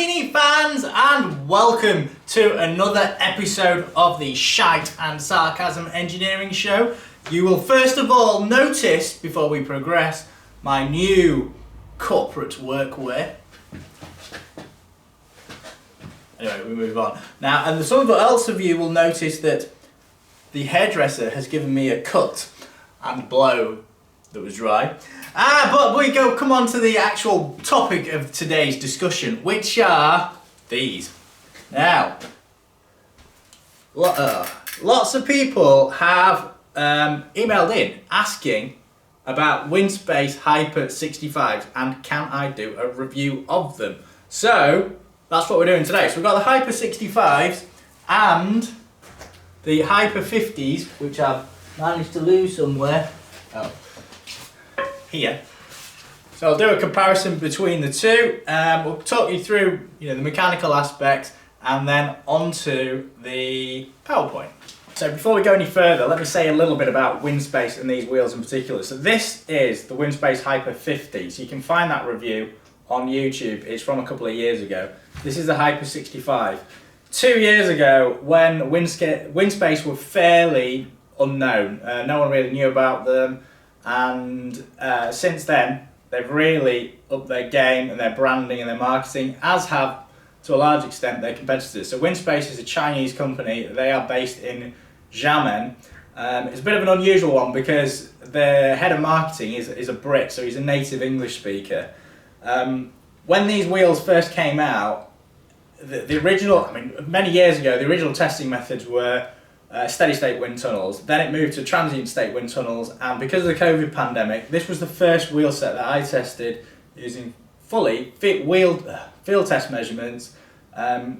Lamborghini fans, and welcome to another episode of the Shite and Sarcasm Engineering Show. You will first of all notice, before we progress, my new corporate workwear. Anyway, we move on. Now, and some else of you will notice that the hairdresser has given me a cut and blow that was dry. But we come on to the actual topic of today's discussion, which are these. Now, lots of people have emailed in asking about Winspace Hyper 65s and can I do a review of them. So that's what we're doing today. So we've got the Hyper 65s and the Hyper 50s, which I've managed to lose somewhere. Oh, here. So I'll do a comparison between the two. We'll talk you through, the mechanical aspects and then onto the PowerPoint. So before we go any further, let me say a little bit about Winspace and these wheels in particular. So this is the Winspace Hyper 50. So you can find that review on YouTube. It's from a couple of years ago. This is the Hyper 65. 2 years ago, when Winspace were fairly unknown, no one really knew about them, and since then they've really upped their game and their branding and their marketing, as have to a large extent their competitors. So Winspace is a Chinese company. They are based in Xiamen. It's a bit of an unusual one because their head of marketing is a Brit, so he's a native English speaker. When these wheels first came out, the original, many years ago, the original testing methods were steady state wind tunnels. Then it moved to transient state wind tunnels, and because of the COVID pandemic, this was the first wheel set that I tested using fully field test measurements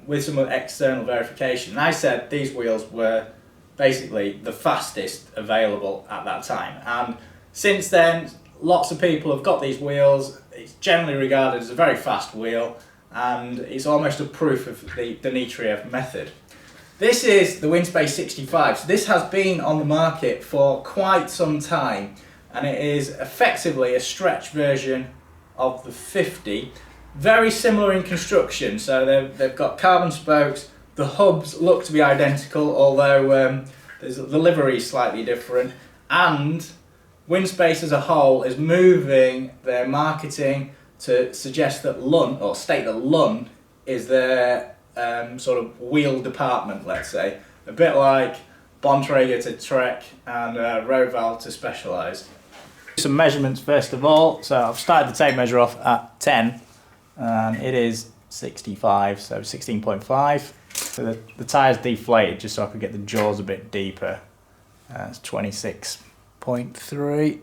with some external verification. And I said these wheels were basically the fastest available at that time. And since then, lots of people have got these wheels. It's generally regarded as a very fast wheel, and it's almost a proof of the Dimitriev method. This is the Winspace 65. So this has been on the market for quite some time, and it is effectively a stretch version of the 50. Very similar in construction, so they've got carbon spokes. The hubs look to be identical, although the livery is slightly different. And Winspace as a whole is moving their marketing to suggest that state that Lund is their sort of wheel department, let's say. A bit like Bontrager to Trek and Roval to Specialized. Some measurements first of all. So I've started the tape measure off at 10 and it is 65, so 16.5. So the tyre's deflated just so I could get the jaws a bit deeper. It's 26.3,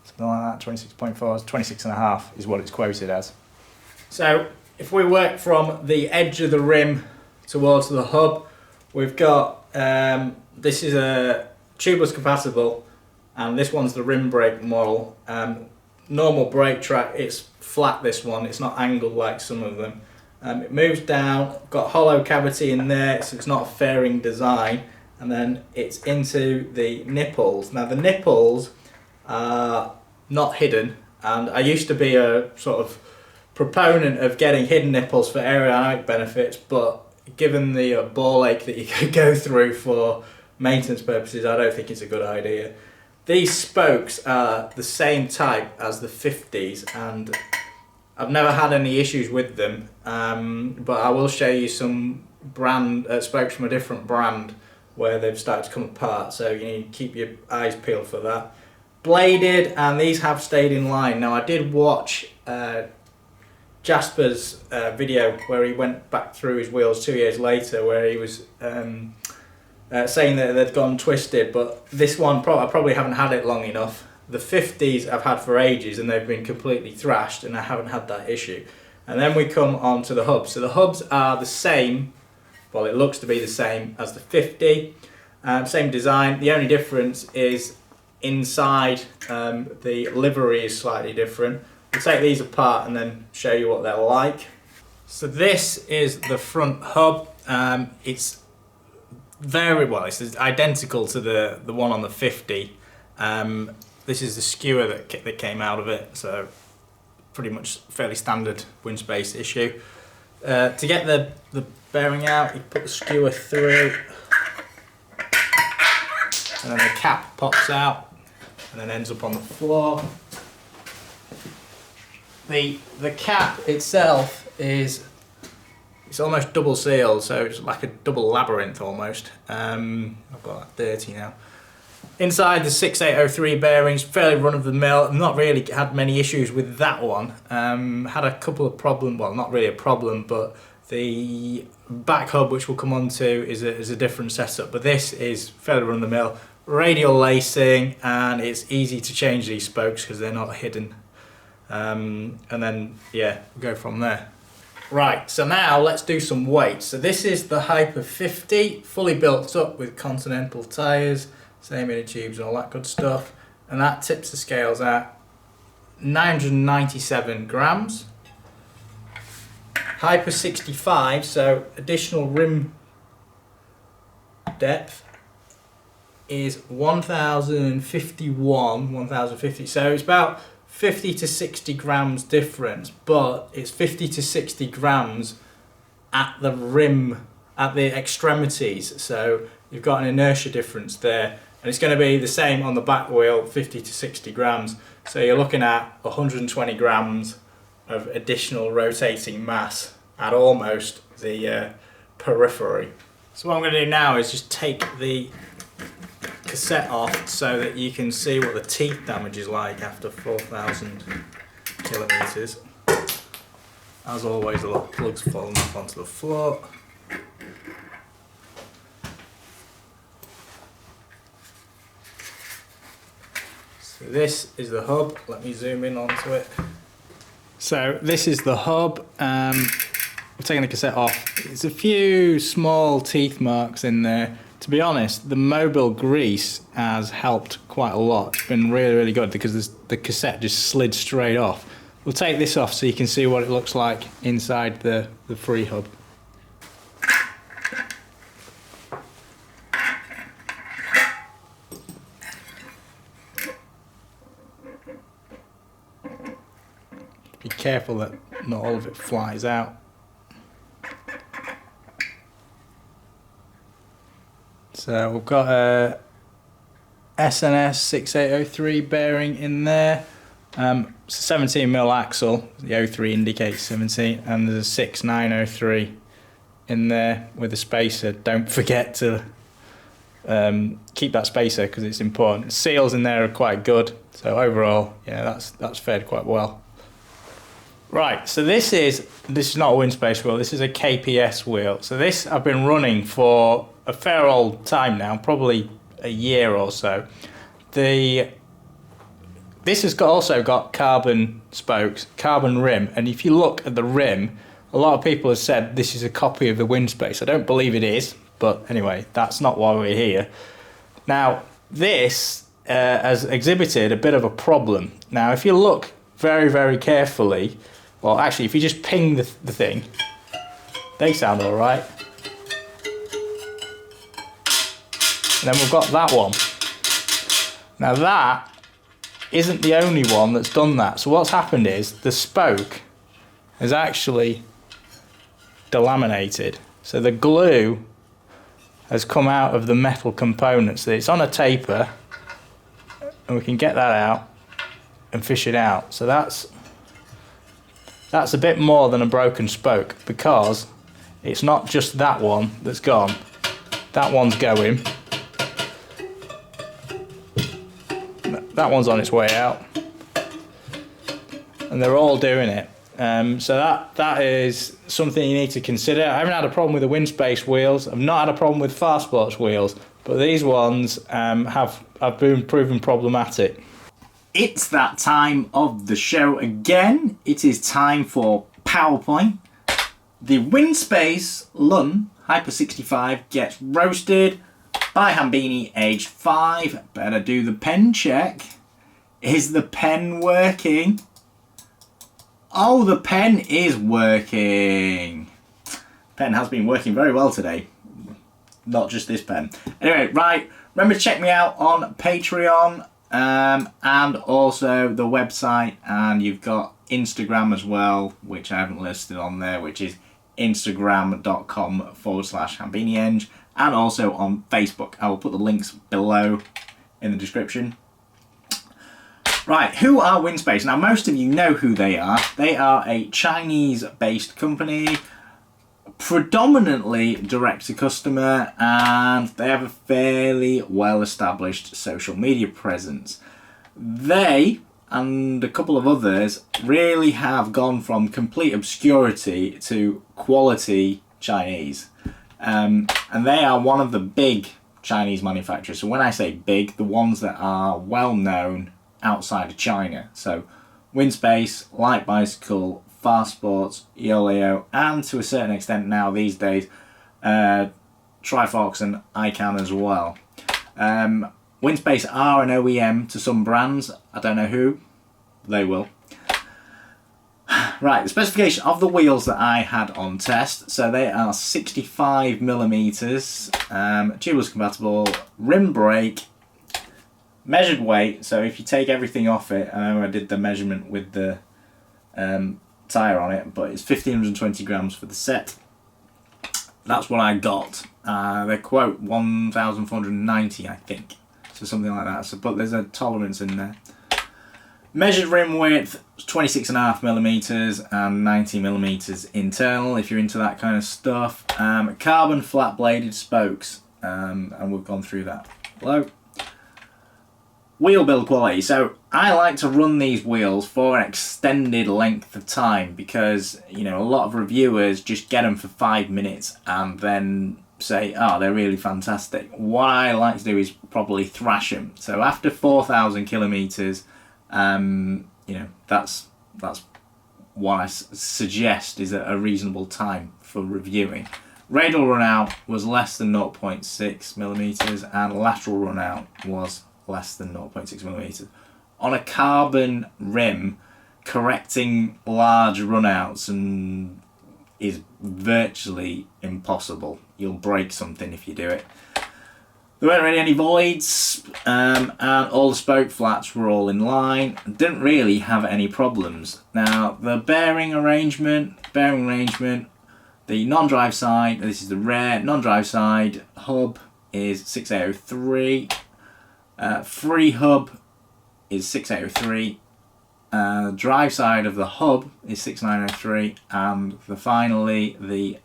something like that, 26.4, 26.5 is what it's quoted as. So if we work from the edge of the rim towards the hub, we've got, this is a tubeless compatible, and this one's the rim brake model. Normal brake track, it's flat, this one, it's not angled like some of them. It moves down, got hollow cavity in there, so it's not a fairing design, and then it's into the nipples. Now the nipples are not hidden, and I used to be a sort of proponent of getting hidden nipples for aerodynamic benefits, but given the ball ache that you could go through for maintenance purposes, I don't think it's a good idea. These spokes are the same type as the 50s, and I've never had any issues with them, but I will show you some spokes from a different brand where they've started to come apart, so you need to keep your eyes peeled for that. Bladed, and these have stayed in line. Now I did watch Jasper's video where he went back through his wheels 2 years later, where he was saying that they'd gone twisted, but this one I probably haven't had it long enough. The 50s I've had for ages and they've been completely thrashed and I haven't had that issue. And then we come on to the hubs. So the hubs are the same, well, it looks to be the same as the 50, same design. The only difference is inside the livery is slightly different. We'll take these apart and then show you what they're like. So this is the front hub. It's very well, it's identical to the one on the 50. This is the skewer that came out of it, so pretty much fairly standard Winspace issue. To get the bearing out, you put the skewer through, and then the cap pops out and then ends up on the floor. The cap itself it's almost double sealed, so it's like a double labyrinth almost. I've got that dirty now. Inside the 6803 bearings, fairly run of the mill. Not really had many issues with that one. Had a couple of problems, well not really a problem, but the back hub, which we'll come on to, is a different setup. But this is fairly run of the mill. Radial lacing, and it's easy to change these spokes because they're not hidden. And then yeah, we'll go from there. Right, so now let's do some weights. So this is the Hyper 50, fully built up with Continental tyres, same inner tubes and all that good stuff. And that tips the scales at 997 grams. Hyper 65, so additional rim depth is 1050, so it's about 50 to 60 grams difference, but it's 50 to 60 grams at the rim, at the extremities, so you've got an inertia difference there, and it's going to be the same on the back wheel, 50 to 60 grams, so you're looking at 120 grams of additional rotating mass at almost the periphery. So what I'm going to do now is just take the cassette off so that you can see what the teeth damage is like after 4,000 kilometres. As always, a lot of plugs falling off onto the floor. So this is the hub. Let me zoom in onto it. So this is the hub. We're taking the cassette off. There's a few small teeth marks in there. To be honest, the mobile grease has helped quite a lot. It's been really, really good because the cassette just slid straight off. We'll take this off so you can see what it looks like inside the free hub. Be careful that not all of it flies out. So we've got a SNS 6803 bearing in there. 17mm axle, the 03 indicates 17, and there's a 6903 in there with a spacer. Don't forget to keep that spacer because it's important. Seals in there are quite good, so overall, yeah, that's fared quite well. Right, so this is not a Winspace wheel, this is a KPS wheel. So this I've been running for a fair old time now, probably a year or so. This has also got carbon spokes, carbon rim, and if you look at the rim, a lot of people have said this is a copy of the Winspace. I don't believe it is, but anyway, that's not why we're here. Now, this has exhibited a bit of a problem. Now, if you look very, very carefully, well, actually, if you just ping the thing, they sound all right. And then we've got that one. Now that isn't the only one that's done that. So what's happened is the spoke has actually delaminated. So the glue has come out of the metal components. So it's on a taper, and we can get that out and fish it out. So that's a bit more than a broken spoke, because it's not just that one that's gone. That one's going. That one's on its way out, and they're all doing it. So that is something you need to consider. I haven't had a problem with the Winspace wheels. I've not had a problem with Fast Sports wheels, but these ones have been proven problematic. It's that time of the show again. It is time for PowerPoint. The Winspace Lun Hyper 65 gets roasted by Hambini, age 5. Better do the pen check. Is the pen working? Oh, the pen is working. Pen has been working very well today. Not just this pen. Anyway, right. Remember to check me out on Patreon and also the website. And you've got Instagram as well, which I haven't listed on there, which is instagram.com/HambiniEng, and also on Facebook. I will put the links below in the description. Right, who are Winspace? Now, most of you know who they are. They are a Chinese-based company, predominantly direct to customer, and they have a fairly well-established social media presence. They and a couple of others really have gone from complete obscurity to quality Chinese. And they are one of the big Chinese manufacturers. So when I say big, the ones that are well known outside of China. So Winspace, Light Bicycle, Fast Sports, Yoleo, and to a certain extent now these days, Trifox and ICANN as well. Winspace are an OEM to some brands. I don't know who. They will. Right, the specification of the wheels that I had on test. So they are 65mm, tubeless compatible, rim brake, measured weight. So if you take everything off it, I know I did the measurement with the tyre on it, but it's 1520 grams for the set. That's what I got. They quote 1,490, I think. So something like that. So, but there's a tolerance in there. Measured rim width 26.5mm and 90mm internal, if you're into that kind of stuff. Carbon flat bladed spokes, and we've gone through that below. Wheel build quality. So I like to run these wheels for an extended length of time because, you know, a lot of reviewers just get them for 5 minutes and then say, oh, they're really fantastic. What I like to do is probably thrash them. So after 4,000 kilometers, you know, that's what I suggest is a reasonable time for reviewing. Radial run out was less than 0.6 millimeters and lateral run out was less than 0.6 millimeters. On a carbon rim, correcting large runouts is virtually impossible. You'll break something if you do it. There weren't really any voids, and all the spoke flats were all in line. Didn't really have any problems. Now the bearing arrangement, the non-drive side, this is the rear non-drive side hub is 6803. Free hub is 6803. Drive side of the hub is 6903, and finally the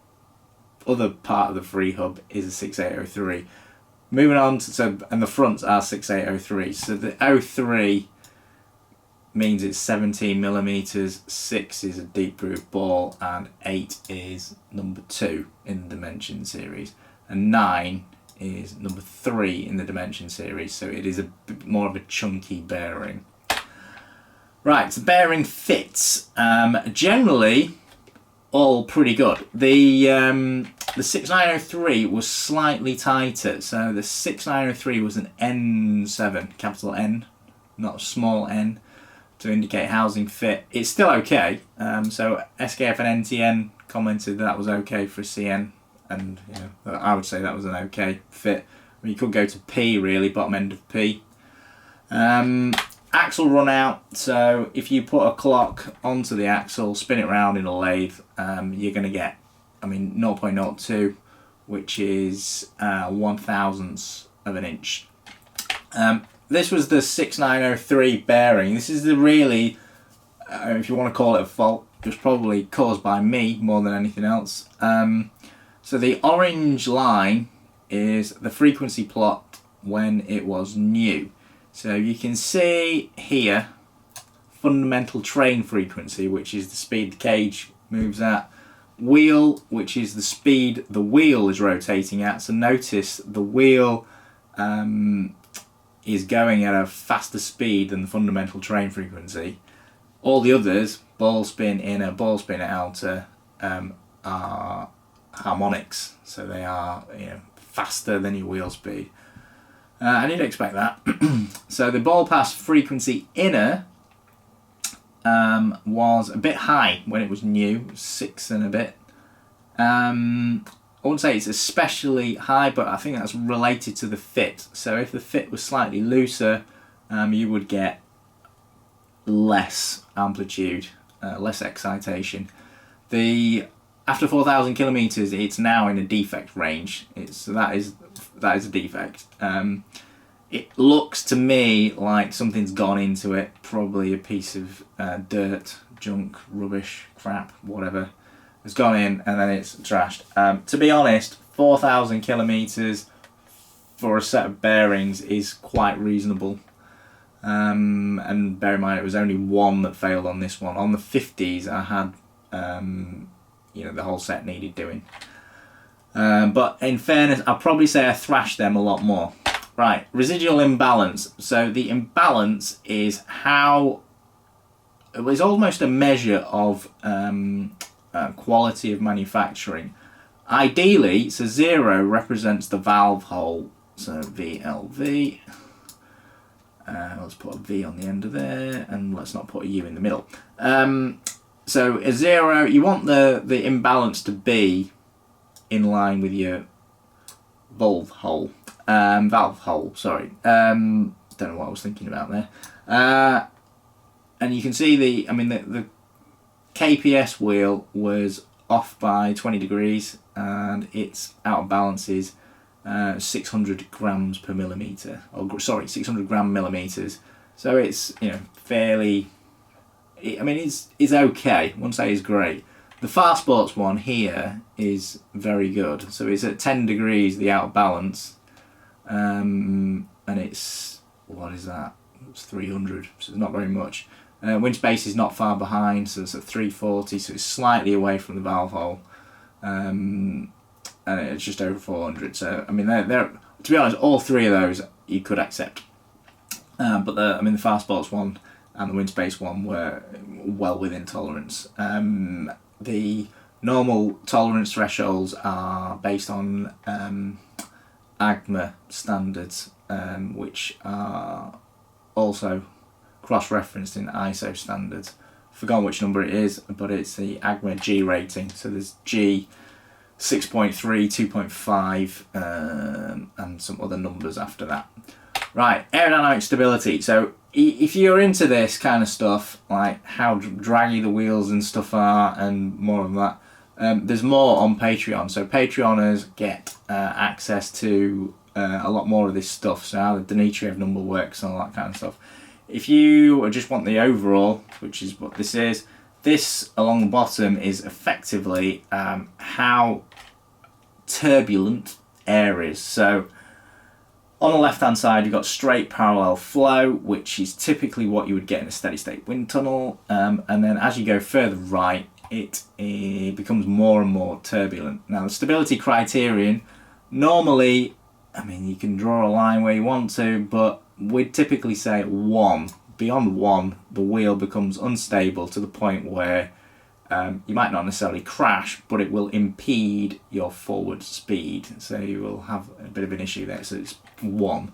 other part of the free hub is a 6803. Moving on to, and the fronts are 6803. So the 03 means it's 17 millimeters, 6 is a deep groove ball, and 8 is number 2 in the Dimension series, and 9 is number 3 in the Dimension series. So it is a bit more of a chunky bearing. Right, so bearing fits. Generally, all pretty good. The 6903 was slightly tighter. So the 6903 was an N7, capital N, not small n, to indicate housing fit. It's still okay. So SKF and NTN commented that was okay for CN, and you know, I would say that was an okay fit. I mean, you could go to P really, bottom end of P. Axle run out, so if you put a clock onto the axle, spin it round in a lathe, you're going to get, I mean, 0.02, which is 1/1000th of an inch. This was the 6903 bearing. This is the really, if you want to call it a fault, it was probably caused by me more than anything else. So the orange line is the frequency plot when it was new. So you can see here fundamental train frequency, which is the speed the cage moves at, wheel, which is the speed the wheel is rotating at. So notice the wheel is going at a faster speed than the fundamental train frequency. All the others, ball spin inner, ball spin outer, are harmonics, so they are, you know, faster than your wheel speed. And you'd expect that. So the ball pass frequency inner was a bit high when it was new, 6 and a bit. I wouldn't say it's especially high, but I think that's related to the fit. So if the fit was slightly looser, you would get less amplitude, less excitation. The after 4,000 kilometers, it's now in a defect range. That is a defect. It looks to me like something's gone into it, probably a piece of dirt, junk, rubbish, crap, whatever, has gone in and then it's trashed. To be honest, 4,000 kilometers for a set of bearings is quite reasonable. And bear in mind, it was only one that failed on this one. On the 50s, I had, the whole set needed doing. But in fairness, I'll probably say I thrashed them a lot more. Right, residual imbalance. So the imbalance is how, it was almost a measure of quality of manufacturing. Ideally, so 0 represents the valve hole, so VLV. Let's put a V on the end of there, and let's not put a U in the middle. So a 0, you want the imbalance to be in line with your valve hole. Sorry. Don't know what I was thinking about there. And you can see the KPS wheel was off by 20 degrees, and its out of balance is 600 grams per millimeter, 600 gram millimeters. So it's fairly. It's okay. I wouldn't say it's great. The Fast Sports one here is very good. So it's at 10 degrees the out of balance, and it's, what is that? It's 300. So it's not very much. Winspace is not far behind, so it's at 340. So it's slightly away from the valve hole. And it's just over 400. So they're to be honest, all three of those you could accept. But the Fast Sports one and the Winspace one were well within tolerance. The normal tolerance thresholds are based on AGMA standards, which are also cross-referenced in ISO standards. Forgotten which number it is, but it's the AGMA G rating. So there's G 6.3, 2.5, and some other numbers after that. Right, aerodynamic stability. So if you're into this kind of stuff, like how draggy the wheels and stuff are, and more of that, there's more on Patreon. So Patreoners get access to a lot more of this stuff. So how the Dmitriev number works and all that kind of stuff. If you just want the overall, which is what this is, this along the bottom is effectively how turbulent air is. So on the left hand side you've got straight parallel flow, which is typically what you would get in a steady state wind tunnel, and then as you go further right it becomes more and more turbulent. Now the stability criterion, normally, you can draw a line where you want to, but we'd typically say 1. Beyond 1, the wheel becomes unstable to the point where you might not necessarily crash, but it will impede your forward speed. So you will have a bit of an issue there. So it's 1.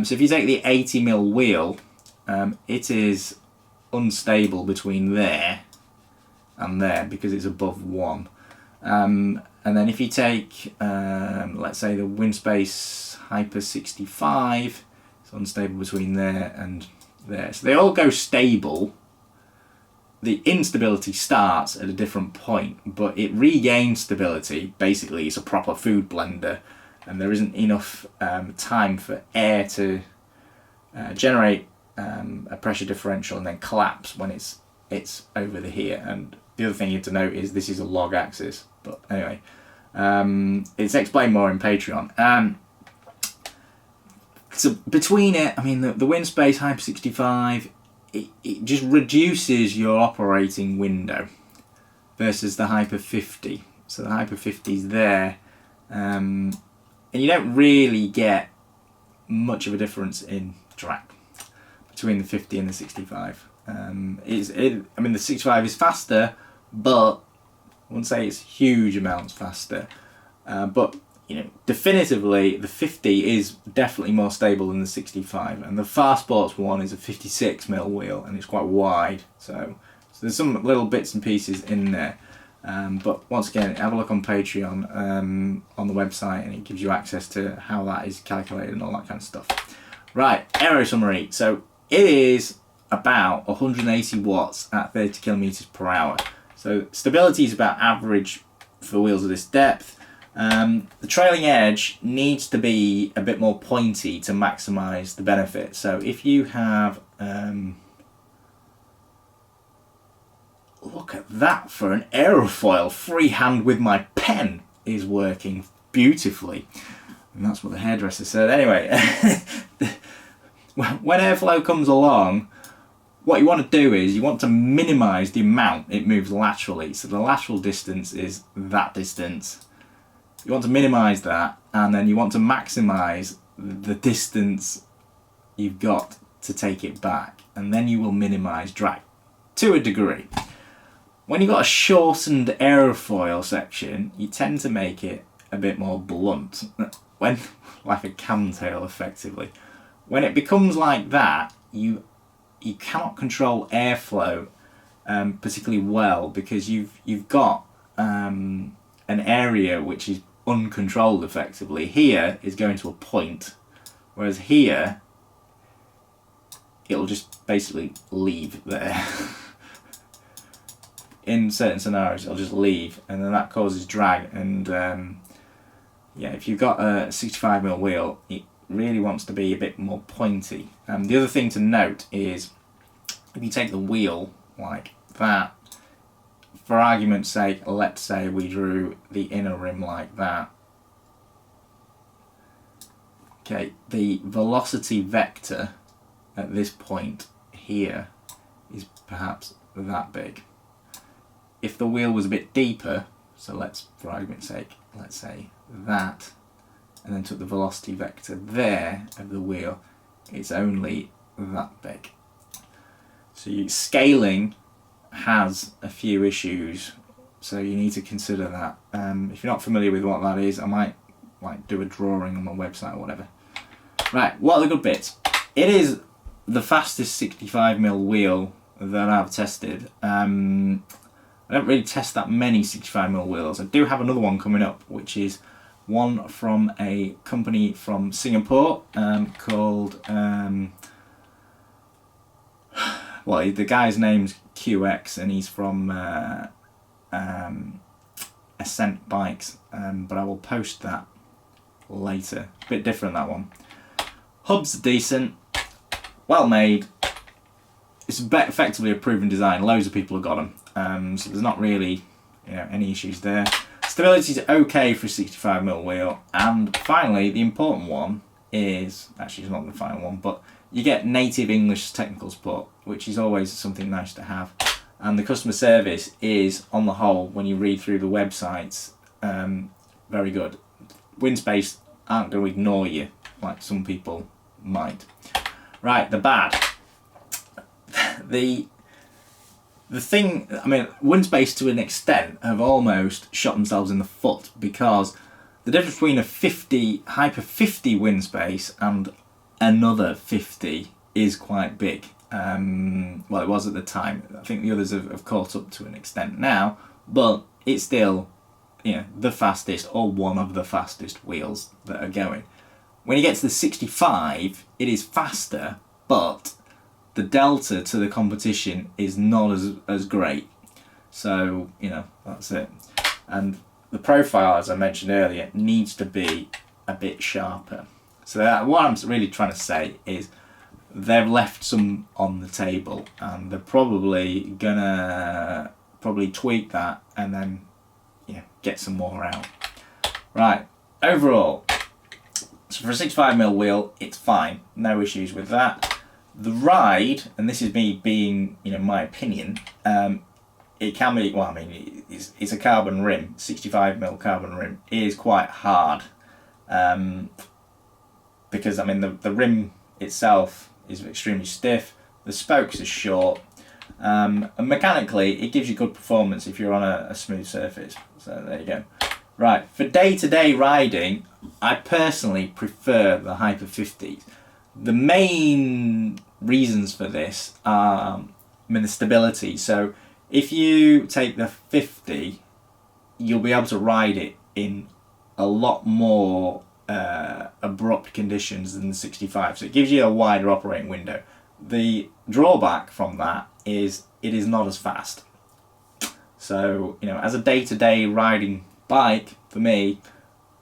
So if you take the 80mm wheel, it is unstable between there and there because it's above 1. And then if you take, let's say, the Winspace Hyper 65, it's unstable between there and there. So they all go stable. The instability starts at a different point, but it regains stability. Basically, it's a proper food blender, and there isn't enough time for air to generate a pressure differential and then collapse when it's over the here. And the other thing you have to note is this is a log axis. But anyway, it's explained more in Patreon. So between it, the Winspace Hyper 65, it just reduces your operating window versus the Hyper 50. So the Hyper 50 is there, and you don't really get much of a difference in drag between the 50 and the 65. The 65 is faster, but I wouldn't say it's huge amounts faster. But definitively the 50 is definitely more stable than the 65, and the Fast Sports one is a 56mm wheel and it's quite wide, so there's some little bits and pieces in there, but once again have a look on Patreon on the website, and it gives you access to how that is calculated and all that kind of stuff. Right, Aero Summary. So it is about 180 watts at 30 kilometers per hour. So stability is about average for wheels of this depth. The trailing edge needs to be a bit more pointy to maximise the benefit. So if you have, look at that for an aerofoil, freehand with my pen is working beautifully. And that's what the hairdresser said. Anyway, when airflow comes along, what you want to do is you want to minimise the amount it moves laterally. So the lateral distance is that distance. You want to minimise that, and then you want to maximise the distance you've got to take it back, and then you will minimise drag to a degree. When you've got a shortened aerofoil section, you tend to make it a bit more blunt, when like a camtail effectively. When it becomes like that, you cannot control airflow particularly well, because you've got an area which is uncontrolled effectively. Here is going to a point, whereas here it'll just basically leave there. In certain scenarios it'll just leave, and then that causes drag, and yeah, if you've got a 65mm wheel, it really wants to be a bit more pointy. The other thing to note is, if you take the wheel like that, for argument's sake, let's say we drew the inner rim like that. Okay, the velocity vector at this point here is perhaps that big. If the wheel was a bit deeper, so let's, for argument's sake, let's say that, and then took the velocity vector there of the wheel, it's only that big. So scaling has a few issues, so you need to consider that. If you're not familiar with what that is, I might like do a drawing on my website or whatever. Right, what are the good bits? It is the fastest 65mm wheel that I've tested. I don't really test that many 65mm wheels. I do have another one coming up, which is one from a company from Singapore called, well, the guy's name's QX, and he's from Ascent Bikes, but I will post that later. A bit different, that one. Hubs are decent, well made. It's effectively a proven design. Loads of people have got them, so there's not really, any issues there. Stability is okay for a 65mm wheel, and finally, the important one is, actually it's not the final one, but you get native English technical support, which is always something nice to have. And the customer service is, on the whole, when you read through the websites, very good. Winspace aren't going to ignore you like some people might. Right, the bad. The thing, I mean, Winspace to an extent have almost shot themselves in the foot, because the difference between a 50 Hyper 50 Winspace and another 50 is quite big. Well, it was at the time. I think the others have caught up to an extent now, but it's still, the fastest, or one of the fastest wheels that are going. When you get to the 65, it is faster, but the delta to the competition is not as great. So, that's it. And the profile, as I mentioned earlier, needs to be a bit sharper. So what I'm really trying to say is they've left some on the table, and they're probably gonna tweak that and then get some more out. Right, overall, so for a 65mm wheel, it's fine, no issues with that. The ride, and this is me being, my opinion, it can be, well, I mean, it's a carbon rim, 65mm carbon rim, is quite hard. Because, I mean, the rim itself is extremely stiff, the spokes are short, and mechanically it gives you good performance if you're on a smooth surface. So there you go. Right, for day-to-day riding, I personally prefer the Hyper 50s. The main reasons for this are, the stability. So if you take the 50, you'll be able to ride it in a lot more abrupt conditions than the 65. So it gives you a wider operating window. The drawback from that is it is not as fast. So, as a day-to-day riding bike, for me,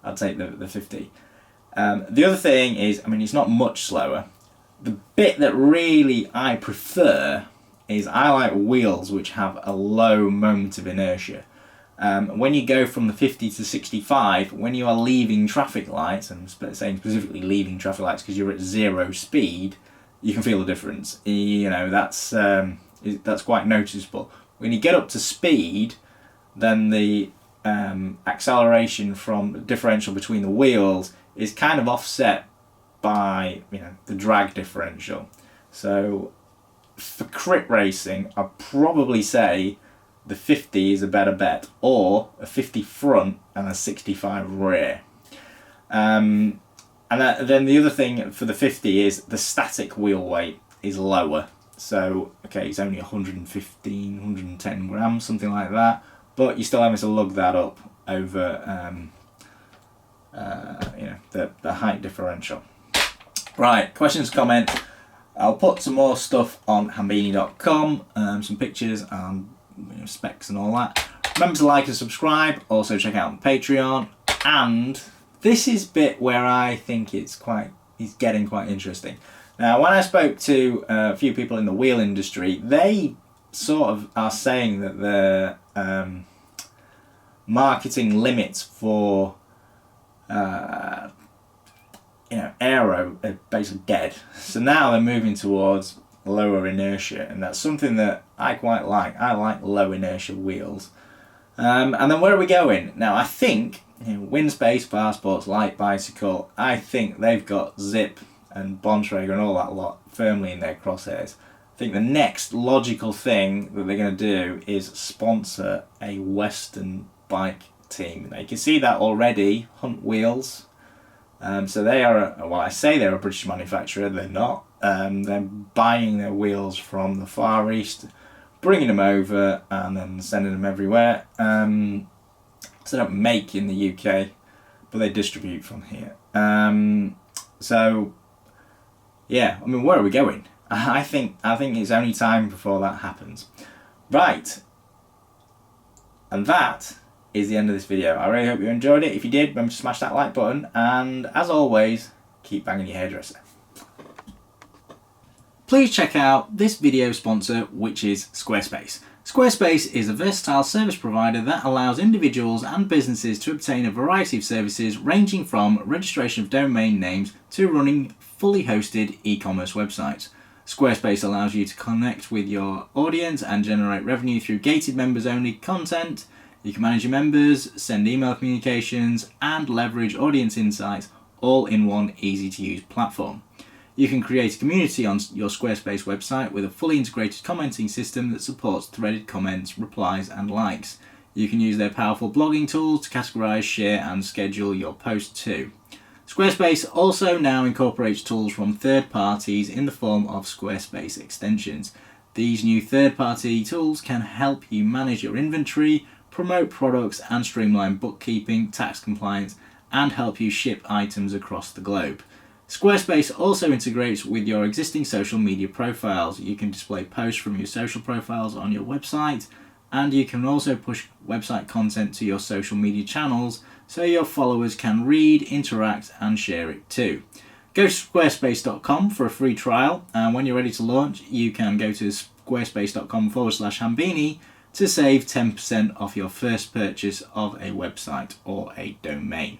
I'd take the 50. The other thing is, I mean, it's not much slower. The bit that really I prefer is I like wheels which have a low moment of inertia. When you go from the 50 to 65, when you are leaving traffic lights, and I'm saying specifically leaving traffic lights because you're at 0 speed, you can feel the difference. You know, that's quite noticeable. When you get up to speed, then the acceleration from differential between the wheels is kind of offset by, you know, the drag differential. So for crit racing, I'd probably say the 50 is a better bet, or a 50 front and a 65 rear. And then the other thing for the 50 is the static wheel weight is lower. So, okay, it's only 115, 110 grams, something like that, but you're still having to lug that up over you know, the height differential. Right, questions, comments. I'll put some more stuff on hambini.com, some pictures and, you know, specs and all that. Remember to like and subscribe. Also check out Patreon. And this is bit where I think it's getting quite interesting. Now, when I spoke to a few people in the wheel industry, they sort of are saying that the marketing limits for you know, aero are basically dead. So now they're moving towards lower inertia, and that's something that I quite like. I like low inertia wheels. And then where are we going? Now, I think, you know, Winspace, Powersports, Light Bicycle, I think they've got Zip and Bontrager and all that lot firmly in their crosshairs. I think the next logical thing that they're going to do is sponsor a Western bike team. Now, you can see that already, Hunt Wheels. So they are, well, I say they're a British manufacturer, they're not. They're buying their wheels from the Far East, bringing them over and then sending them everywhere. So they don't make in the UK, but they distribute from here. So, yeah, I mean, where are we going? I think it's only time before that happens. Right. And that is the end of this video. I really hope you enjoyed it. If you did, remember to smash that like button, and as always, keep banging your hairdresser. Please check out this video sponsor, which is Squarespace. Squarespace is a versatile service provider that allows individuals and businesses to obtain a variety of services ranging from registration of domain names to running fully hosted e-commerce websites. Squarespace allows you to connect with your audience and generate revenue through gated members only content. You can manage your members, send email communications, and leverage audience insights all in one easy to use platform. You can create a community on your Squarespace website with a fully integrated commenting system that supports threaded comments, replies, and likes. You can use their powerful blogging tools to categorize, share, and schedule your posts too. Squarespace also now incorporates tools from third parties in the form of Squarespace extensions. These new third-party tools can help you manage your inventory, promote products, and streamline bookkeeping, tax compliance, and help you ship items across the globe. Squarespace also integrates with your existing social media profiles. You can display posts from your social profiles on your website, and you can also push website content to your social media channels so your followers can read, interact, and share it too. Go to squarespace.com for a free trial, and when you're ready to launch, you can go to squarespace.com/Hambini to save 10% off your first purchase of a website or a domain.